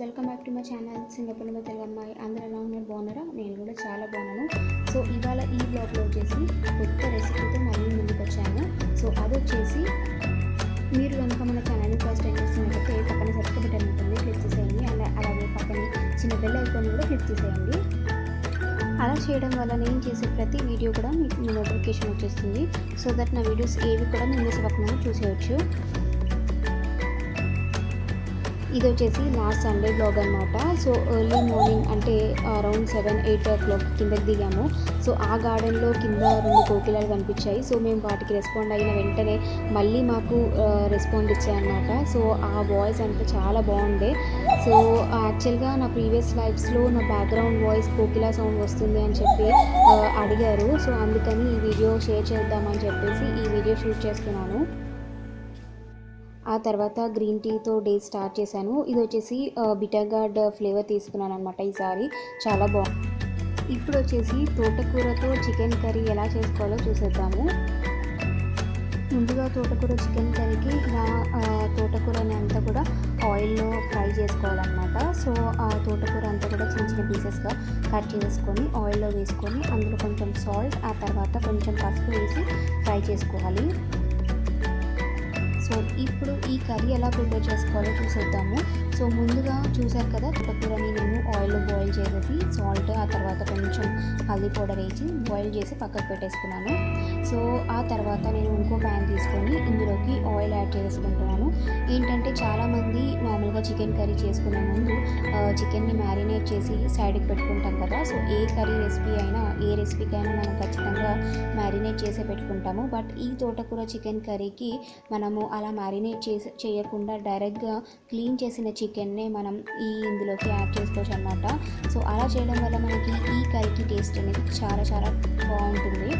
Welcome back to my channel సింగపూర్లో తెలుగు అమ్మాయి. అందరూ ఎలా ఉన్నారు, బాగున్నారా? నేను కూడా చాలా బాగున్నాను. సో ఇవాళ ఈ బ్లాగ్లో వచ్చేసి కొత్త రెసిపీతో మళ్ళీ ముందుకు వచ్చాను. సో అది వచ్చేసి మీరు కనుక మన ఛానల్ని ఫస్ట్ టైం చూస్తున్నట్లయితే పక్కన సబ్స్క్రైబ్ బటన్ ఉంటుంది, క్లిక్ చేసేయండి. అలాగే పక్కన చిన్న బెల్ ఐకాన్ కూడా క్లిక్ చేసేయండి. అలా చేయడం వల్ల నేను చేసే ప్రతి వీడియో కూడా మీకు నోటిఫికేషన్ వచ్చేస్తుంది. సో దట్ నా వీడియోస్ ఏవి కూడా మీరు మిస్ అవ్వకుండా చూసేయచ్చు. ఇది వచ్చేసి లాస్ట్ సండే బ్లాగ్ అనమాట. సో ఎర్లీ మార్నింగ్ అంటే అరౌండ్ 7-8 o'clock కిందకి దిగాము. సో ఆ గార్డెన్లో కింద 2 కోకిలాలు కనిపించాయి. సో మేము వాటికి రెస్పాండ్ అయిన వెంటనే మళ్ళీ మాకు రెస్పాండ్ ఇచ్చాయన్నమాట. సో ఆ వాయిస్ అంతా చాలా బాగుండే. సో యాక్చువల్గా నా ప్రీవియస్ లైఫ్స్లో నా బ్యాక్గ్రౌండ్ వాయిస్ కోకిలా సౌండ్ వస్తుంది అని చెప్పి అడిగారు. సో అందుకని ఈ వీడియో షేర్ చేద్దామని చెప్పేసి ఈ వీడియో షూట్ చేస్తున్నాను. ఆ తర్వాత గ్రీన్ టీతో డే స్టార్ట్ చేశాను. ఇది వచ్చేసి బిటర్ గార్డ్ ఫ్లేవర్ తీసుకున్నాను అనమాట. ఈసారి చాలా బాగుంది. ఇప్పుడు వచ్చేసి తోటకూరతో చికెన్ కర్రీ ఎలా చేసుకోవాలో చూసేద్దాము. ముందుగా తోటకూర చికెన్ కర్రీకి ఇలా తోటకూరని అంతా కూడా ఆయిల్లో ఫ్రై చేసుకోవాలన్నమాట. సో ఆ తోటకూర అంతా కూడా చిన్న చిన్న పీసెస్గా కట్ చేసుకొని ఆయిల్లో వేసుకొని అందులో కొంచెం సాల్ట్, ఆ తర్వాత కొంచెం పసుపు వేసి ఫ్రై చేసుకోవాలి. సో ఇప్పుడు ఈ కర్రీ ఎలా ప్రిపేర్ చేసుకోవాలో చూసేద్దాము. సో ముందుగా చూసారు కదా, తోటకూరని నేను ఆయిల్లో బాయిల్ చేసేసి సాల్ట్, ఆ తర్వాత కొంచెం హల్దీ పౌడర్ వేసి బాయిల్ చేసి పక్కకు పెట్టేసుకున్నాను. సో ఆ తర్వాత నేను ఇంకో ప్యాన్ తీసుకొని ఇందులోకి ఆయిల్ యాడ్ చేసుకుంటున్నాను. ఏంటంటే చాలామంది నార్మల్గా చికెన్ కర్రీ చేసుకునే ముందు చికెన్ని మ్యారినేట్ చేసి సైడ్కి పెట్టుకుంటాం కదా. సో ఏ కర్రీ రెసిపీ అయినా, ఏ రెసిపీకైనా మనం ఖచ్చితంగా మ్యారినేట్ చేసే పెట్టుకుంటాము. బట్ ఈ తోటకూర చికెన్ కర్రీకి మనము అలా మ్యారినేట్ చేయకుండా డైరెక్ట్గా క్లీన్ చేసిన చికెన్నే మనం ఇందులోకి యాడ్ చేసుకోవచ్చు అనమాట. సో అలా చేయడం వల్ల మనకి ఈ కర్రీకి టేస్ట్ అనేది చాలా చాలా బాగుంటుంది.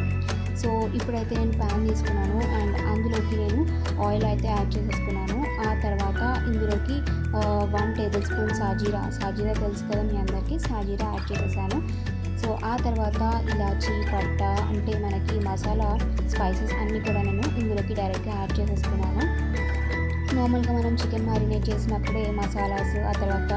సో ఇప్పుడైతే నేను ప్యాన్ తీసుకున్నాను అండ్ అందులోకి నేను ఆయిల్ అయితే యాడ్ చేసేసుకున్నాను. ఆ తర్వాత ఇందులోకి 1 tablespoon సాజీరా తెలుసు కదా మీ అందరికీ, సాజీరా యాడ్ చేసేసాను. సో ఆ తర్వాత ఇలాచీ, పట్ట అంటే మనకి మసాలా స్పైసెస్ అన్నీ కూడా నేను ఇందులోకి డైరెక్ట్గా యాడ్ చేసేసుకున్నాను. నార్మల్గా మనం చికెన్ మ్యారినేట్ చేసినప్పుడే మసాలాస్, ఆ తర్వాత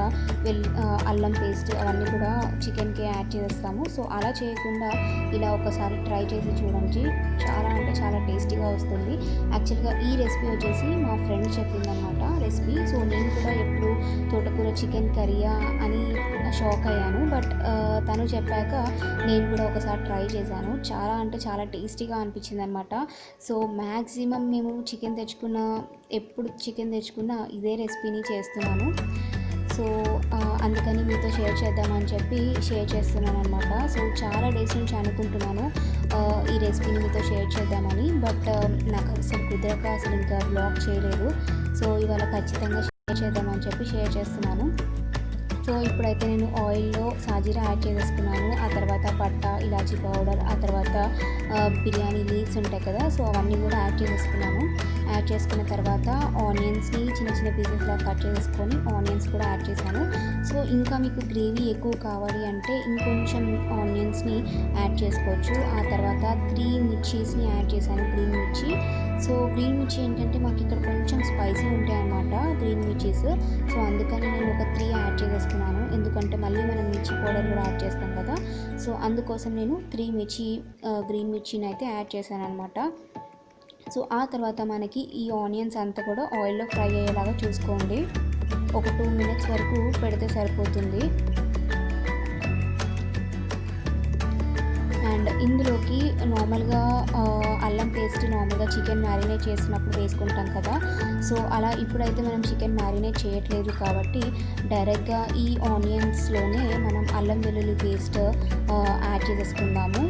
అల్లం పేస్ట్ అవన్నీ కూడా చికెన్కి యాడ్ చేస్తాము. సో అలా చేయకుండా ఇలా ఒకసారి ట్రై చేసి చూడండి, చాలా అంటే చాలా టేస్టీగా వస్తుంది. యాక్చువల్గా ఈ రెసిపీ వచ్చేసి మా ఫ్రెండ్ చెప్పిందనమాట రెసిపీ. సో నేను కూడా ఎప్పుడు తోటకూర చికెన్ కర్రీయా అని షాక్ అయ్యాను. బట్ తను చెప్పాక నేను కూడా ఒకసారి ట్రై చేశాను. చాలా అంటే చాలా టేస్టీగా అనిపించింది అనమాట. సో మ్యాక్సిమం మేము ఎప్పుడు చికెన్ తెచ్చుకున్నా ఇదే రెసిపీని చేస్తున్నాను. సో అందుకని మీతో షేర్ చేద్దామని చెప్పి షేర్ చేస్తున్నాను అనమాట. సో చాలా డేస్ నుంచి అనుకుంటున్నాను ఈ రెసిపీని మీతో షేర్ చేద్దామని. బట్ నాకు అసలు కుదరక అసలు ఇంకా బ్లాగ్ చేయలేదు. సో ఇవాళ ఖచ్చితంగా షేర్ చేద్దామని చెప్పి షేర్ చేస్తున్నాను. సో ఇప్పుడైతే నేను ఆయిల్లో సాజీరా యాడ్ చేసేసుకున్నాను. ఆ తర్వాత పట్ట, ఇలాచీ పౌడర్, ఆ తర్వాత బిర్యానీ లీవ్స్ ఉంటాయి కదా, సో అవన్నీ కూడా యాడ్ చేసేసుకున్నాను. యాడ్ చేసుకున్న తర్వాత ఆనియన్స్ని చిన్న చిన్న పీసెస్లా కట్ చేసుకొని ఆనియన్స్ కూడా యాడ్ చేశాను. సో ఇంకా మీకు గ్రేవీ ఎక్కువ కావాలి అంటే ఇంకొంచెం ఆనియన్స్ని యాడ్ చేసుకోవచ్చు. ఆ తర్వాత 3 మిర్చీస్ని యాడ్ చేశాను, గ్రీన్ మిర్చి. సో గ్రీన్ మిర్చి ఏంటంటే మాకు ఇక్కడ కొంచెం స్పైసీ ఉంటాయి అన్నమాట గ్రీన్ మిర్చీస్. సో అందుకని నేను ఒక 3 యాడ్ చేసేసుకున్నాను, ఎందుకంటే మళ్ళీ మనం మిర్చి పౌడర్ కూడా యాడ్ చేస్తాం కదా. సో అందుకోసం నేను 3 గ్రీన్ మిర్చిని అయితే యాడ్ చేశాను అనమాట. సో ఆ తర్వాత మనకి ఈ ఆనియన్స్ అంతా కూడా ఆయిల్లో ఫ్రై అయ్యేలాగా చూసుకోండి. ఒక 2 minutes వరకు పెడితే సరిపోతుంది. అండ్ ఇందులోకి నార్మల్గా అల్లం పేస్ట్ నార్మల్గా చికెన్ మ్యారినేట్ చేసినప్పుడు వేసుకుంటాం కదా. సో అలా ఇప్పుడైతే మనం చికెన్ మ్యారినేట్ చేయట్లేదు కాబట్టి డైరెక్ట్గా ఈ ఆనియన్స్లోనే మనం అల్లం వెల్లుల్లి పేస్ట్ యాడ్ చేసేసుకుందాము.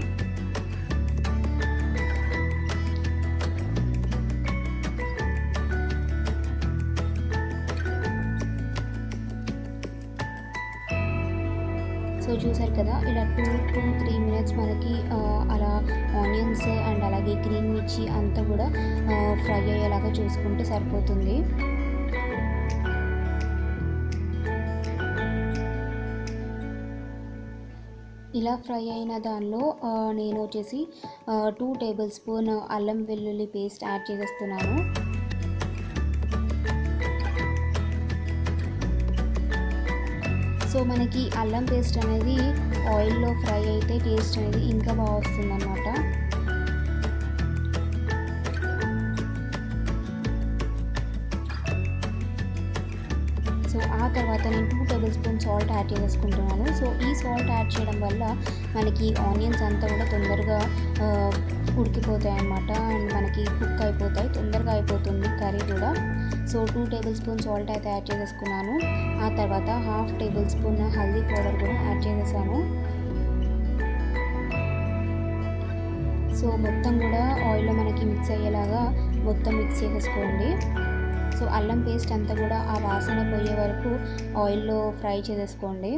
సో చూసారు కదా, ఇలా 2-3 minutes మనకి అలా ఆనియన్స్ అండ్ అలాగే గ్రీన్ మిర్చి అంతా కూడా ఫ్రై అయ్యేలాగా చూసుకుంటే సరిపోతుంది. ఇలా ఫ్రై అయిన దానిలో నేను వచ్చేసి 2 tablespoon అల్లం వెల్లుల్లి పేస్ట్ యాడ్ చేసేస్తున్నాను. మనకి అల్లం పేస్ట్ అనేది ఆయిల్లో ఫ్రై అయితే టేస్ట్ అనేది ఇంకా బాగా వస్తుందన్నమాట. సో ఆ తర్వాత నేను 2 టేబుల్ స్పూన్ సాల్ట్ యాడ్ చేసుకుంటున్నాను. సో ఈ సాల్ట్ యాడ్ చేయడం వల్ల మనకి ఆనియన్స్ అంతా కూడా తొందరగా ఉడికిపోతాయి అన్నమాట. అండ్ మనకి కుక్ అయిపోతాయి, తొందరగా అయిపోతుంది కర్రీ కూడా. సో 2 టేబుల్ స్పూన్ సాల్ట్ అయితే యాడ్ చేసేసుకున్నాను. ఆ తర్వాత 1/2 టేబుల్ స్పూన్ హల్దీ పౌడర్ కూడా యాడ్ చేసేసాను. సో మొత్తం కూడా ఆయిల్లో మనకి మిక్స్ అయ్యేలాగా మొత్తం మిక్స్ చేసేసుకోండి. సో అల్లం పేస్ట్ అంతా కూడా ఆ వాసన పోయే వరకు ఆయిల్లో ఫ్రై చేసేసుకోండి.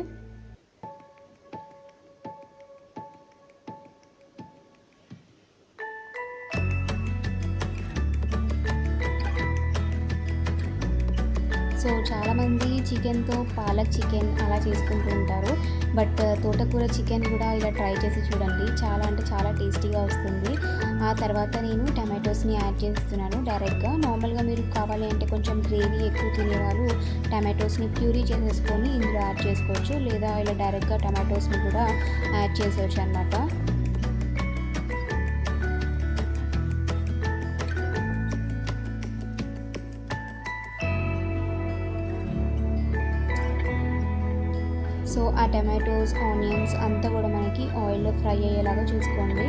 సో చాలామంది చికెన్తో పాలక్ చికెన్ అలా చేసుకుంటూ ఉంటారు. బట్ తోటకూర చికెన్ కూడా ఇలా ట్రై చేసి చూడండి, చాలా అంటే చాలా టేస్టీగా వస్తుంది. ఆ తర్వాత నేను టమాటోస్ని యాడ్ చేస్తున్నాను డైరెక్ట్గా. నార్మల్గా మీరు కావాలి అంటే కొంచెం గ్రేవీ ఎక్కువ తినేవాళ్ళు టమాటోస్ని ప్యూరీ చేసేసుకొని ఇందులో యాడ్ చేసుకోవచ్చు, లేదా ఇలా డైరెక్ట్గా టమాటోస్ని కూడా యాడ్ చేసేవచ్చు అన్నమాట. సో ఆ టమాటోస్, ఆనియన్స్ అంతా కూడా మనకి ఆయిల్లో ఫ్రై అయ్యేలాగా చూసుకోండి.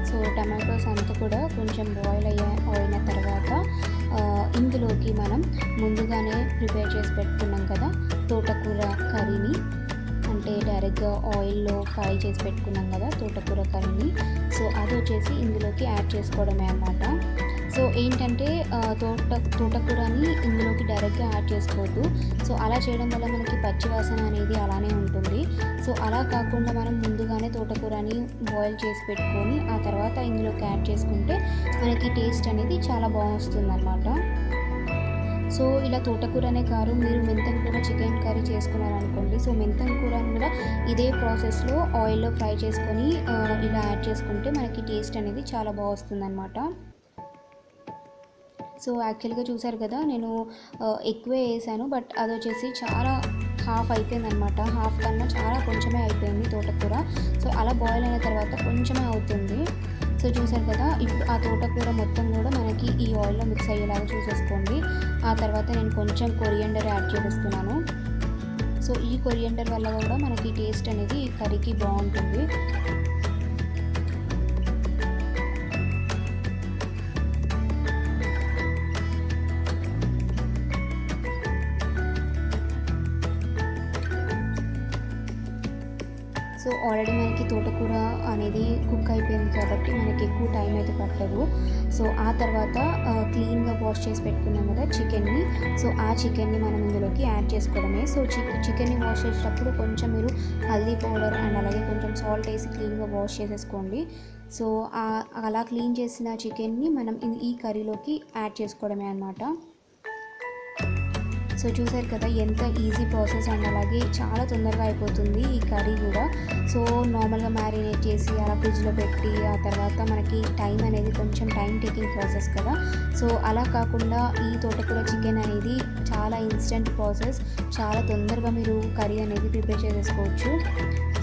సో టమాటోస్ అంతా కూడా కొంచెం బాయిల్ అయిన తర్వాత ఇందులోకి మనం ముందుగానే ప్రిపేర్ చేసి పెట్టుకున్నాం కదా తోటకూర కర్రీని, అంటే డైరెక్ట్గా ఆయిల్లో ఫ్రై చేసి పెట్టుకున్నాం కదా తోటకూర కర్రీని. సో అది వచ్చేసి ఇందులోకి యాడ్ చేసుకోవడమే అన్నమాట. సో ఏంటంటే తోటకూరని ఇందులోకి డైరెక్ట్గా యాడ్ చేసుకోవద్దు. సో అలా చేయడం వల్ల మనకి పచ్చివాసన అనేది అలానే ఉంటుంది. సో అలా కాకుండా మనం ముందుగానే తోటకూరని బాయిల్ చేసి పెట్టుకొని ఆ తర్వాత ఇందులోకి యాడ్ చేసుకుంటే మనకి టేస్ట్ అనేది చాలా బాగుంటుంది అన్నమాట. సో ఇలా తోటకూరనే కాదు, మీరు మెంతం కూర చికెన్ కర్రీ చేసుకున్నారనుకోండి, సో మెంతం కూరని కూడా ఇదే ప్రాసెస్లో ఆయిల్లో ఫ్రై చేసుకొని ఇలా యాడ్ చేసుకుంటే మనకి టేస్ట్ అనేది చాలా బాగుంటుంది అన్నమాట. సో యాక్చువల్గా చూసారు కదా, నేను ఎక్కువే వేసాను, బట్ అది వచ్చేసి చాలా హాఫ్ అయిపోయింది అనమాట. హాఫ్ కన్నా చాలా కొంచెమే అయిపోయింది తోటకూర. సో అలా బాయిల్ అయిన తర్వాత కొంచెమే అవుతుంది. సో చూసారు కదా, ఇప్పుడు ఆ తోటకూర మొత్తం కూడా మనకి ఈ ఆయిల్లో మిక్స్ అయ్యేలాగా చూసేసుకోండి. ఆ తర్వాత నేను కొంచెం కొరియండర్ యాడ్ చేస్తున్నాను. సో ఈ కొరియండర్ వల్ల కూడా మనకి టేస్ట్ అనేది ఈ కర్రీకి బాగుంటుంది. సో ఆల్రెడీ మనకి తోటకూర అనేది కుక్ అయిపోయింది కాబట్టి మనకి ఎక్కువ టైం అయితే పట్టదు. సో ఆ తర్వాత క్లీన్గా వాష్ చేసి పెట్టుకున్నాం కదా చికెన్ని, సో ఆ చికెన్ని మనం ఇందులోకి యాడ్ చేసుకోవడమే. సో చికెన్ని వాష్ చేసేటప్పుడు కొంచెం మీరు హల్దీ పౌడర్ అండ్ అలాగే కొంచెం సాల్ట్ వేసి క్లీన్గా వాష్ చేసేసుకోండి. సో అలా క్లీన్ చేసిన చికెన్ని మనం ఈ కర్రీలోకి యాడ్ చేసుకోవడమే అన్నమాట. సో చూసారు కదా ఎంత ఈజీ ప్రాసెస్ అండ్ అలాగే చాలా తొందరగా అయిపోతుంది ఈ కర్రీ కూడా. సో నార్మల్గా మ్యారినేట్ చేసి అలా ఫ్రిడ్జ్లో పెట్టి ఆ తర్వాత మనకి టైం అనేది కొంచెం టైం టేకింగ్ ప్రాసెస్ కదా. సో అలా కాకుండా ఈ తోటకూర చికెన్ అనేది చాలా ఇన్స్టెంట్ ప్రాసెస్, చాలా తొందరగా మీరు కర్రీ అనేది ప్రిపేర్ చేసేసుకోవచ్చు.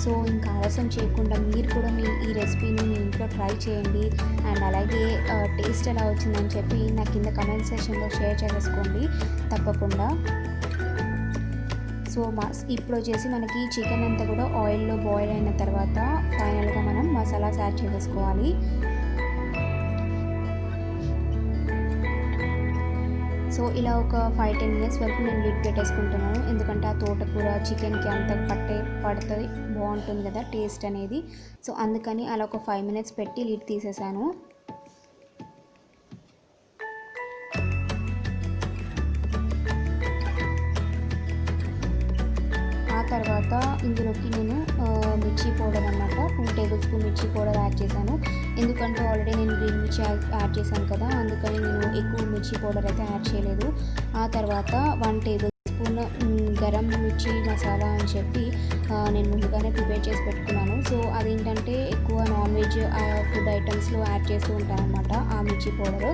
సో ఇంకా ఆలస్యం చేయకుండా మీరు కూడా ఈ రెసిపీని మీ ఇంట్లో ట్రై చేయండి. అండ్ అలాగే టేస్ట్ ఎలా వచ్చిందని చెప్పి నా కింద కమెంట్ సెక్షన్లో షేర్ చేసేసుకోండి తప్పకుండా. సో ఇప్పుడు వచ్చేసి మనకి చికెన్ అంతా కూడా ఆయిల్లో బాయిల్ అయిన తర్వాత ఫైనల్గా మనం మసాలాస్ యాడ్ చేసేసుకోవాలి. సో ఇలా ఒక 5-10 మినిట్స్ వరకు నేను లిడ్ పెట్టేసుకుంటున్నాను, ఎందుకంటే ఆ తోటకూర చికెన్కి అంత పడుతుంది, బాగుంటుంది కదా టేస్ట్ అనేది. సో అందుకని అలా ఒక 5 మినిట్స్ పెట్టి లిడ్ తీసేసాను. ఆ తర్వాత ఇందులోకి నేను మిర్చి పౌడర్ అన్నమాట 2 టేబుల్ స్పూన్ మిర్చి పౌడర్ యాడ్ చేశాను. ఎందుకంటే ఆల్రెడీ నేను గ్రీన్ మిర్చి యాడ్ చేశాను కదా, అందుకని నేను ఎక్కువ మిర్చి పౌడర్ అయితే యాడ్ చేయలేదు. ఆ తర్వాత 1 టేబుల్ స్పూన్ గరం మిర్చి మసాలా అని చెప్పి నేను ముందుగానే ప్రిపేర్ చేసి పెట్టుకున్నాను. సో అదేంటంటే ఎక్కువ నాన్ వెజ్ ఫుడ్ ఐటమ్స్లో యాడ్ చేస్తూ ఉంటాను అనమాట ఆ మిర్చి పౌడరు.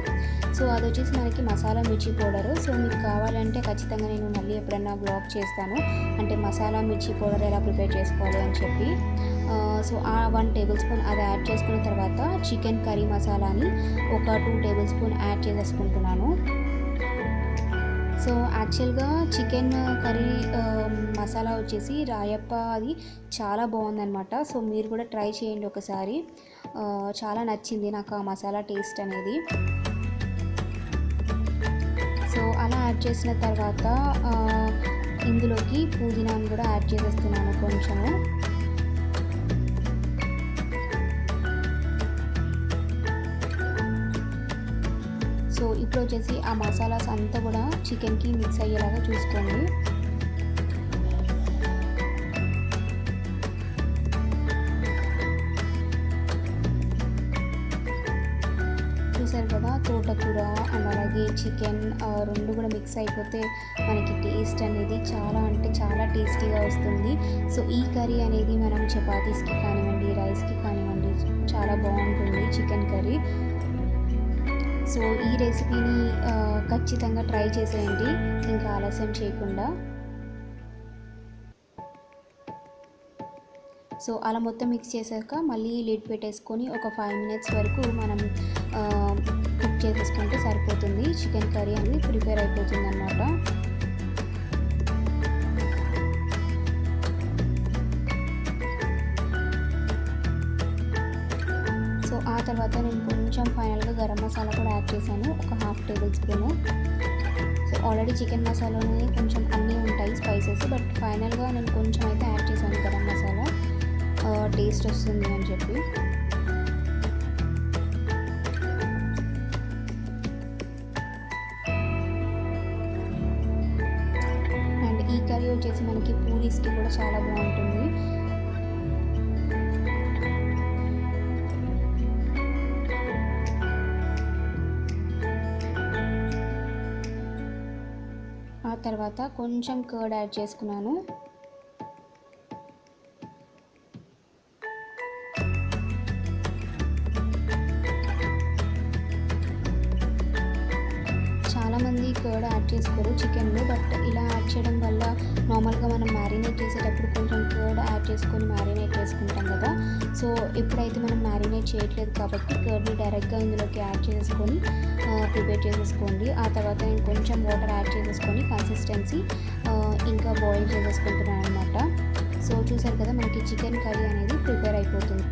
సో అది వచ్చేసి మనకి మసాలా మిర్చి పౌడరు. సో మీకు కావాలంటే ఖచ్చితంగా నేను మళ్ళీ ఎప్పుడైనా బ్లాగ్ చేస్తాను, అంటే మసాలా మిర్చి పౌడర్ ఎలా ప్రిపేర్ చేసుకోవాలి అని చెప్పి. సో ఆ 1 టేబుల్ స్పూన్ అది యాడ్ చేసుకున్న తర్వాత చికెన్ కర్రీ మసాలాని ఒక 2 టేబుల్ స్పూన్ యాడ్ చేసేసుకుంటున్నాను. సో యాక్చువల్గా చికెన్ కర్రీ మసాలా వచ్చేసి రాయప్ప అది చాలా బాగుందన్నమాట. సో మీరు కూడా ట్రై చేయండి ఒకసారి, చాలా నచ్చింది నాకు ఆ మసాలా టేస్ట్ అనేది. సో అలా యాడ్ చేసిన తర్వాత ఇందులోకి పుదీనాను కూడా యాడ్ చేసేస్తున్నాను కొంచెము. సో ఇప్పుడు వచ్చేసి ఆ మసాలాస్ అంతా కూడా చికెన్కి మిక్స్ అయ్యేలాగా చూసుకోండి. చూసారు కదా, తోటకూర అండ్ అలాగే చికెన్ రెండు కూడా మిక్స్ అయిపోతే మనకి టేస్ట్ అనేది చాలా అంటే చాలా టేస్టీగా వస్తుంది. సో ఈ కర్రీ అనేది మనం చపాతీస్కి కానివ్వండి, రైస్కి కానివ్వండి చాలా బాగుంటుంది చికెన్ కర్రీ. సో ఈ రెసిపీని ఖచ్చితంగా ట్రై చేసేయండి ఇంకా ఆలస్యం చేయకుండా. సో అలా మొత్తం మిక్స్ చేశాక మళ్ళీ లిడ్ పెట్టేసుకొని ఒక 5 మినిట్స్ వరకు మనం కుక్ చేసేసుకుంటే సరిపోతుంది. చికెన్ కర్రీ అనేది ప్రిపేర్ అయిపోతుంది అన్నమాట. ఆ తర్వాత నేను కొంచెం ఫైనల్గా గరం మసాలా కూడా యాడ్ చేశాను, ఒక 1/2 tablespoon. So already chicken మసాలాలోనే కొంచెం అన్నీ ఉంటాయి స్పైసెస్, బట్ ఫైనల్గా నేను కొంచెం అయితే యాడ్ చేశాను గరం మసాలా, టేస్ట్ వస్తుంది అని చెప్పి. అండ్ ఈ కర్రీ వచ్చేసి మనకి పూరీస్కి కూడా చాలా బాగుంటుంది. ఆ తర్వాత కొంచెం కర్డ్ యాడ్ చేసుకున్నాను. చాలామంది కర్డ్ యాడ్ చేసుకోరు చికెన్లో, బట్ ఇలా యాడ్ చేయడం వల్ల నార్మల్గా మనం మ్యారినేట్ చేసేటప్పుడు కొంచెం కర్డ్ యాడ్ చేసుకొని మ్యారినేట్ చేసుకుంటాం కదా. సో ఎప్పుడైతే మనం మ్యారినేట్ చేయట్లేదు కాబట్టి కర్డ్ని డైరెక్ట్గా ఇందులోకి యాడ్ చేసుకొని ప్రిపేర్ చేసేసుకోండి. ఆ తర్వాత నేను కొంచెం వాటర్ యాడ్ చేసేసుకొని కన్సిస్టెన్సీ ఇంకా బాయిల్ చేసేసుకుంటున్నాను అనమాట. సో చూసారు కదా, మనకి చికెన్ కర్రీ అనేది ప్రిపేర్ అయిపోతుంది.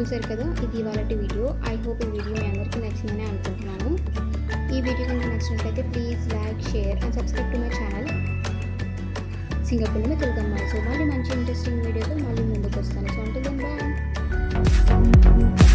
చూసారు కదా, ఇది ఇవాళటి వీడియో. ఐ హోప్ ఈ వీడియో మీ అందరికీ నచ్చిందని అనుకుంటున్నాను. ఈ వీడియో కనుక నచ్చినట్లయితే please like, share and subscribe to my channel సింగపూర్లో తెలుగు అమ్మాయి. సో మళ్ళీ మంచి ఇంట్రెస్టింగ్ వీడియోతో మళ్ళీ ముందుకు వస్తాను. సో అంటే బాయ్.